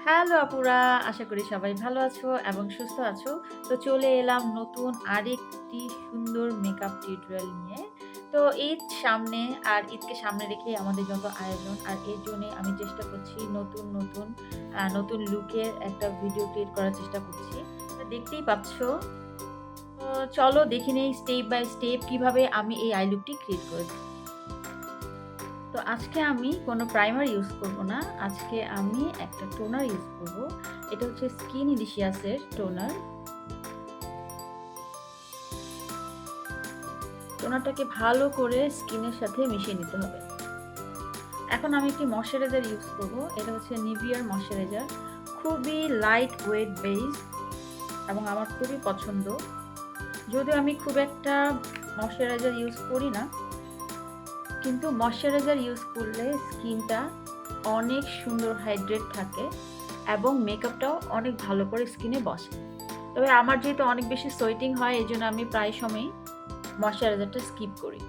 Hello আপুরা, আশা করি সবাই ভালো আছো এবং সুস্থ আছো। তো চলে এলাম নতুন আরেকটি সুন্দর মেকআপ টিউটোরিয়াল নিয়ে। তো ঈদ সামনে, আর ঈদকে সামনে রেখে আমাদের যত আয়োজন, আর এর জন্যে আমি চেষ্টা করছি নতুন লুকের একটা ভিডিও ক্রিয়েট করার চেষ্টা করছি। তো দেখতেই পাচ্ছো। তো চলো দেখে নেই স্টেপ বাই স্টেপ কিভাবে আমি এই আই লুকটি ক্রিয়েট করেছি। তো আজকে আমি কোনো প্রাইমার ইউজ করব না। আজকে আমি একটা টোনার ইউজ করব। এটা হচ্ছে স্কিন ইলিশিয়াসের টোনার। টোনারটাকে ভালো করে স্কিনের সাথে মিশিয়ে নিতে হবে। এখন আমি একটি ময়শ্চারাইজার ইউজ করব। এটা হচ্ছে নিভিয়ার ময়শ্চারাইজার। খুবই লাইট ওয়েট বেস এবং আমার খুবই পছন্দ। যদিও আমি খুব একটা ময়শ্চারাইজার ইউজ করি না, কিন্তু ময়শ্চারাইজার ইউজ করলে স্কিনটা অনেক সুন্দর হাইড্রেট থাকে এবং মেকআপটাও অনেক ভালো করে স্কিনে বসে। তবে আমার যেহেতু অনেক বেশি সোয়েটিং হয়, এই জন্য আমি প্রায় সময়ই ময়শ্চারাইজারটা স্কিপ করি।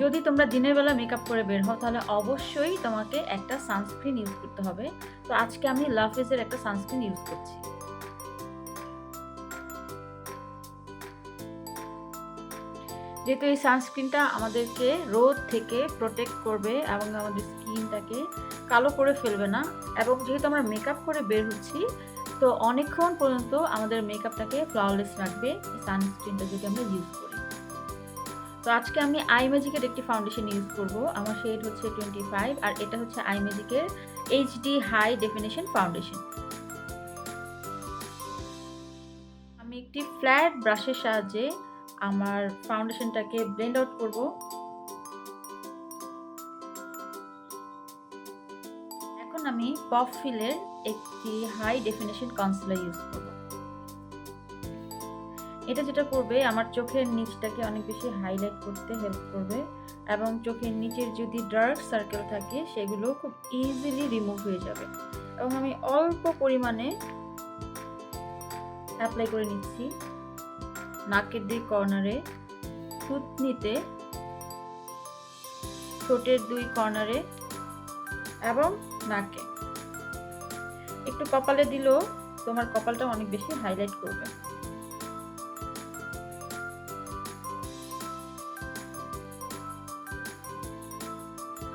যদি তোমরা দিনের বেলা মেকআপ করে বের হও, তাহলে অবশ্যই তোমাকে একটা সানস্ক্রিন ইউজ করতে হবে। তো আজকে আমি লাভেজের একটা সানস্ক্রিন ইউজ করছি। যেহেতু এই সানস্ক্রিনটা আমাদেরকে রোদ থেকে প্রোটেক্ট করবে এবং আমাদের স্কিনটাকে কালো করে ফেলবে না, এবং যেহেতু আমরা মেকআপ করে বের হচ্ছি, তো অনেকক্ষণ পর্যন্ত আমাদের মেকআপটাকে ফ্লাওয়ারলেস রাখবে এই সানস্ক্রিনটা যদি আমরা ইউজ করি। তো আজকে আমি আই ম্যাজিকের একটি ফাউন্ডেশন ইউজ করব। আমার শেড হচ্ছে 25, আর এটা হচ্ছে আই ম্যাজিকের এইচডি হাই ডেফিনেশন ফাউন্ডেশন। আমি একটি ফ্ল্যাট ব্রাশের সাহায্যে আমার ফাউন্ডেশনটাকে ব্লেন্ড আউট করব। এখন আমি পপ ফিলের একটি হাই ডেফিনেশন কনসিলার ইউজ করব। এটা যেটা করবে, আমার চোখের নিচটাকে অনেক বেশি হাইলাইট করতে হেল্প করবে, এবং চোখের নিচের যদি ডার্ক সার্কেল থাকে সেগুলো খুব ইজিলি রিমুভ হয়ে যাবে। এবং আমি অল্প পরিমাণে অ্যাপ্লাই করে নিচ্ছি নাকের দুই কর্নারে, থুতনিতে, ঠোঁটের দুই কর্নারে এবং নাকে। একটু কপালে দিলেও তোমার কপালটা অনেক বেশি হাইলাইট করবে।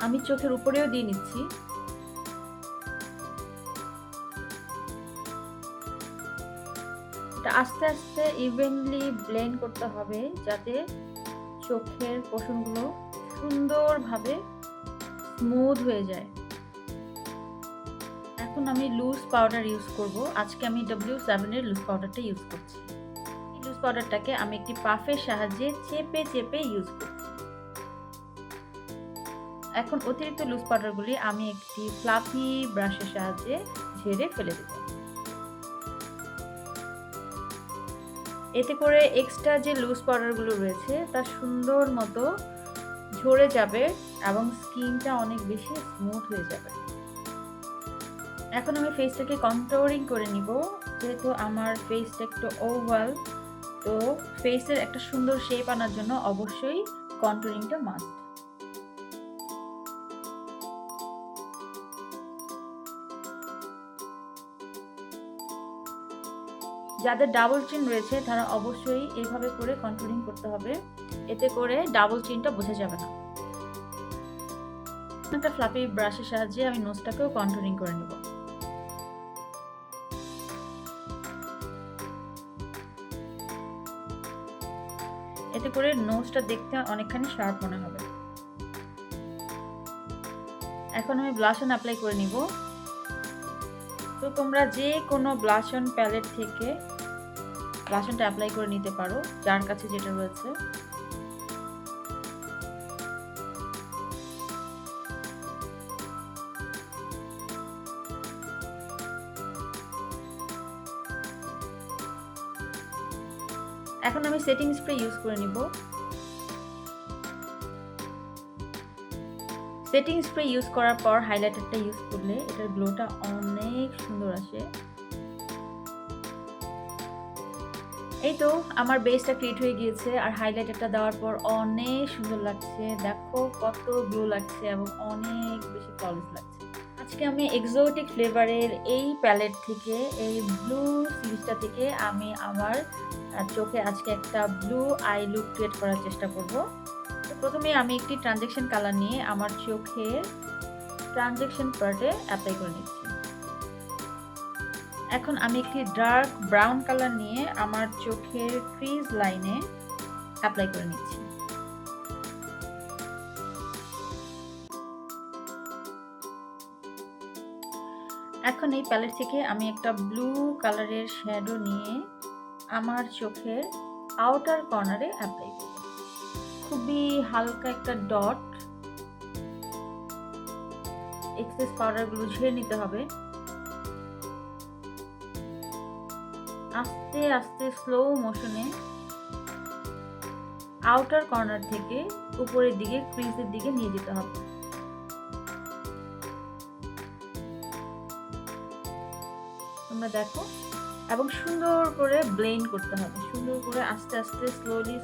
আমি চোখের উপরেও দিয়ে নিচ্ছি। এটা আস্তে আস্তে ইভেনলি ব্লেন্ড করতে হবে, যাতে চোখের পোষণগুলো সুন্দরভাবে স্মুথ হয়ে যায়। এখন আমি লুজ পাউডার ইউজ করব। আজকে আমি W7 এর লুজ পাউডারটা ইউজ করছি। এই লুজ পাউডারটাকে আমি একটি পাফের সাহায্যে চেপে চেপে ইউজ করছি। এখন অতিরিক্ত লুজ পাউডারগুলি আমি একটি ফ্লাফি ব্রাশের সাহায্যে ঝেড়ে ফেলে দেব। এতে করে এক্সট্রা যে লুজ পাউডারগুলো রয়েছে তা সুন্দর মতো ঝরে যাবে এবং স্কিনটা অনেক বেশি স্মুথ হয়ে যাবে। এখন আমি ফেসটাকে কন্ট্রোলিং করে নিব। যেহেতু আমার ফেসটা একটু ওভাল, তো ফেসের একটা সুন্দর শেপ আনার জন্য অবশ্যই কন্ট্রোলিংটা মাস্ট। যাদের ডাবল চিন রয়েছে তারা অবশ্যই এইভাবে করে কন্ট্রোলিং করতে হবে, এতে করে ডাবল চিনটা বোঝা যাবে না। একটা ফ্লাফি ব্রাশের সাহায্যে আমি নোজটাকেও কন্ট্রোলিং করে নেব। এতে করে নোজটা দেখতে অনেকখানি শার্প মনে হবে। এখন আমি ব্লাশ অন অ্যাপ্লাই করে নিব। তো তোমরা যে কোনো ব্লাশ অন প্যালেট থেকে ব্লাশ অনটা অ্যাপ্লাই করে নিতে পারো, যার কাছে যেটা রয়েছে। এখন আমি সেটিং স্প্রে ইউজ করে নিব। সেটিং স্প্রে ইউজ করার পর হাইলাইটারটা ইউজ করলে এটার গ্লোটা অনেক সুন্দর আসে। এই তো আমার বেসটা ক্রিয়েট হয়ে গিয়েছে, আর হাইলাইটারটা দেওয়ার পর অনেক সুন্দর লাগছে। দেখো কত গ্লো লাগছে এবং অনেক বেশি ফ্ললেস লাগছে। আজকে আমি এক্সোটিক ফ্লেভারের এই প্যালেট থেকে, এই ব্লু সিরিজটা থেকে আমি আমার চোখে আজকে একটা ব্লু আই লুক ক্রিয়েট করার চেষ্টা করব। তো প্রথমে আমি একটি ট্রানজ্যাকশন কালার নিয়ে আমার চোখের ট্রানজ্যাকশন পার্টে অ্যাপ্লাই করে নিচ্ছি। এখন আমি একটি ডার্ক ব্রাউন কালার নিয়ে আমার চোখের ক্রিজ লাইনে অ্যাপ্লাই করে নিচ্ছি। এখন এই প্যালেট থেকে আমি একটা ব্লু কালারের শ্যাডো নিয়ে আমার চোখের আউটার কর্নারে অ্যাপ্লাই করব। খুবই হালকা একটা ডট, এক্সেস পাউডারগুলো ঝেড়ে নিতে হবে। আস্তে আস্তে স্লো মোশনে আউটার কর্নার থেকে উপরের দিকে ক্রিজের দিকে নিয়ে যেতে হবে। তোমরা দেখো, এবং সুন্দর করে ব্লেন্ড করতে হবে, সুন্দর করে আস্তে আস্তে স্লোলি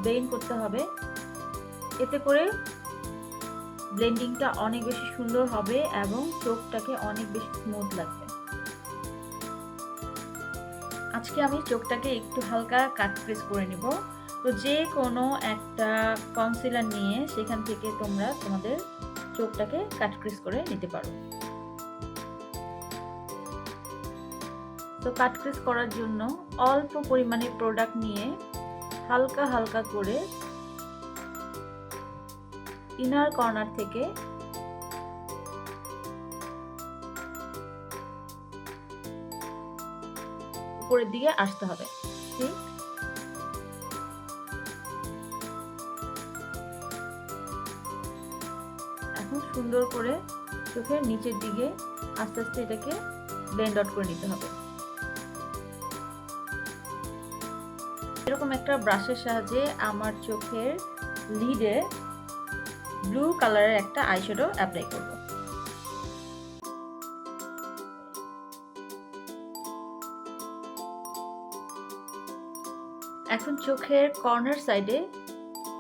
ব্লেন্ড করতে হবে। এতে করে ব্লেন্ডিংটা অনেক বেশি সুন্দর হবে এবং চোখটাকে অনেক বেশি স্মুথ লাগবে। আজকে আমি চোখটাকে একটু হালকা কাট ক্রিজ করে নিব। তো যে কোনো একটা কনসিলার নিয়ে সেখান থেকে তোমরা তোমাদের চোখটাকে কাট ক্রিজ করে নিতে পারো। তো কাট ক্রিজ করার জন্য অল্প পরিমাণে প্রোডাক্ট নিয়ে হালকা হালকা করে ইনার কর্নার থেকে উপরের দিকে আসতে হবে। এখন সুন্দর করে চোখের নিচের দিকে আস্তে আস্তে এটাকে ব্লেন্ড আউট করে নিতে হবে। এরকম একটা ব্রাশের সাহায্যে আমার চোখের লিডে ব্লু কালারের একটা আইশ্যাডো অ্যাপ্লাই করব। এখন চোখের কর্নার সাইডে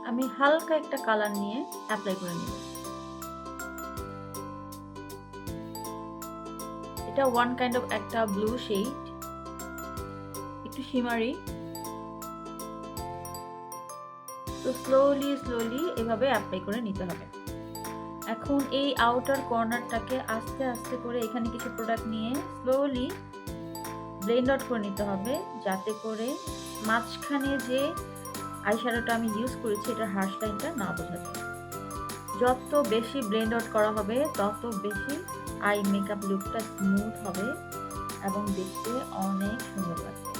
আমি হালকা একটা কালার নিয়ে অ্যাপ্লাই করে নিব। এটা ওয়ান কাইন্ড অফ একটা ব্লু শেড, একটু শিমারি। তো স্লোলি এভাবে অ্যাপ্লাই করে নিতে হবে। এখন এই আউটার কর্নারটাকে আস্তে আস্তে করে এখানে কিছু প্রোডাক্ট নিয়ে স্লোলি ব্লেন্ড আউট করে নিতে হবে, যাতে করে মাঝখানে যে আইশ্যাডোটা আমি ইউজ করেছি এটার হার্শ লাইনটা না বোঝা যায়। যত বেশি ব্লেন্ড আউট করা হবে তত বেশি আই মেকআপ লুকটা স্মুথ হবে এবং দেখতে অনেক সুন্দর লাগবে।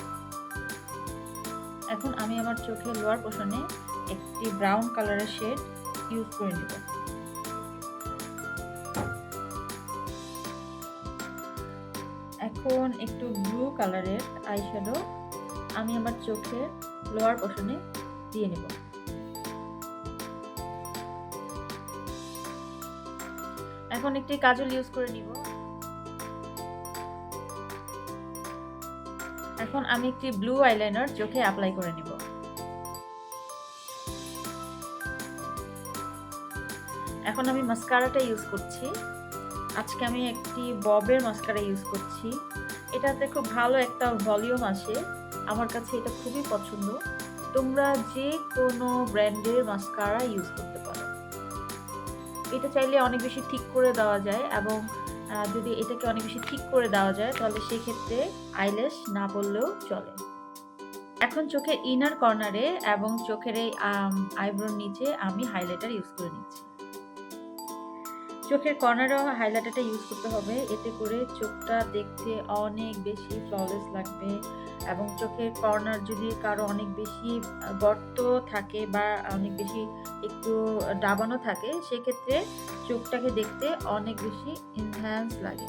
এখন আমি আমার চোখের লোয়ার পোর্শনে একটি ব্রাউন কালারের শেড ইউজ করে নিব। এখন একটু ব্লু কালারের আইশ্যাডো আমি আমার চোখের লোয়ার পোর্শনে দিয়ে নেব। এখন একটি কাজল ইউজ করে নিব। এখন আমি একটি ব্লু আইলাইনার চোখে অ্যাপ্লাই করে নিব। এখন আমি মাস্কারাটা ইউজ করছি। আজকে আমি একটি ববের মাস্কারা ইউজ করছি। এটাতে খুব ভালো একটা ভলিউম আসে, আমার কাছে এটা খুবই পছন্দ। তোমরা যে কোনো ব্র্যান্ডের মাস্কারা ইউজ করতে পারো। এটা চাইলে অনেক বেশি ঠিক করে দেওয়া যায়, এবং যদি এটাকে অনেক বেশি ঠিক করে দেওয়া যায় তাহলে সেক্ষেত্রে আইল্যাশ না পড়লেও চলে। এখন চোখের ইনার কর্নারে এবং চোখের এই আইব্রোর নিচে আমি হাইলাইটার ইউজ করে নিচ্ছি। চোখের কর্নারেও হাইলাইটারটা ইউজ করতে হবে, এতে করে চোখটা দেখতে অনেক বেশি ফ্ললেস লাগবে। এবং চোখের কর্নার যদি কারো অনেক বেশি গর্ত থাকে বা অনেক বেশি একটু ডাবানো থাকে, সেক্ষেত্রে চোখটাকে দেখতে অনেক বেশি এনহ্যান্স লাগে।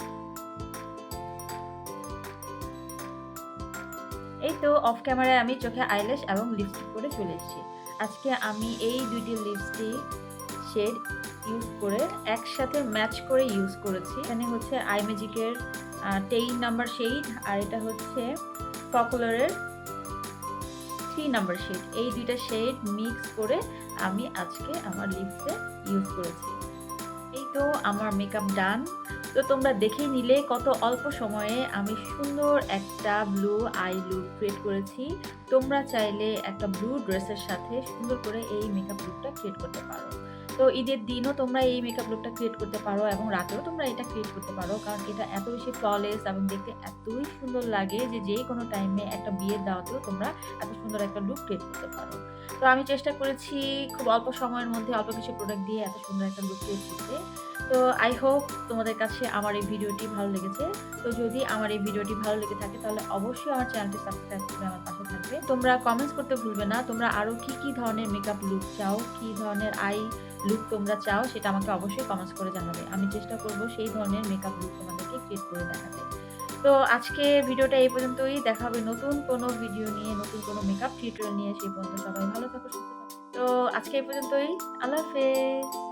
এই তো অফ ক্যামেরায় আমি চোখে আইল্যাশ এবং লিপস্টিক করে চলে এসেছি। আজকে আমি এই দুইটি লিপস্টিক শেড ইউজ করে একসাথে ম্যাচ করে ইউজ করেছি। এখানে হচ্ছে আই ম্যাজিকের 10 নাম্বার শেড, আর এটা হচ্ছে পপুলারের 3 নাম্বার শেড। এই দুইটা শেড মিক্স করে আমি আজকে আমার লিপসে ইউজ করেছি। এই তো আমার মেকআপ ডান। তো তোমরা দেখেই নিলে কত অল্প সময়ে আমি সুন্দর একটা ব্লু আই লুক ক্রিয়েট করেছি। তোমরা চাইলে একটা ব্লু ড্রেসের সাথে সুন্দর করে এই মেকআপ লুকটা ক্রিয়েট করতে পারো। তো ঈদের দিনও তোমরা এই মেকআপ লুকটা ক্রিয়েট করতে পারো এবং রাতেও তোমরা এটা ক্রিয়েট করতে পারো। কারণ এটা এত বেশি ফ্ললেস এবং দেখতে এতই সুন্দর লাগে যে যেকোনো টাইমে একটা বিয়ের দাওয়াতেও তোমরা এত সুন্দর একটা লুক ক্রিয়েট করতে পারো। তো আমি চেষ্টা করেছি খুব অল্প সময়ের মধ্যে অল্প কিছু প্রোডাক্ট দিয়ে এত সুন্দর একটা লুক ক্রিয়েট করতে। তো আই হোপ তোমাদের কাছে আমার এই ভিডিওটি ভালো লেগেছে। তো যদি আমার এই ভিডিওটি ভালো লেগে থাকে তাহলে অবশ্যই আমার চ্যানেলটি সাবস্ক্রাইব করে আমার পাশে থাকবে। তোমরা কমেন্টস করতে ভুলবে না। তোমরা আরো কি ধরনের মেকআপ লুক চাও, কি ধরনের আই লুক তোমরা চাও সেটা আমাকে অবশ্যই কমেন্টস করে জানাবে। আমি চেষ্টা করব সেই ধরনের মেকআপ লুক তোমাদেরকে ক্রিয়েট করে দেখাতে। তো আজকে ভিডিওটা এই পর্যন্তই। দেখা হবে নতুন কোনো ভিডিও নিয়ে, নতুন কোনো মেকআপ টিউটোরিয়াল নিয়ে। সেই পর্যন্ত সবাই ভালো থাকো, সুস্থ থাকো। তো আজকে এই পর্যন্তই। আল্লাহ হাফেজ।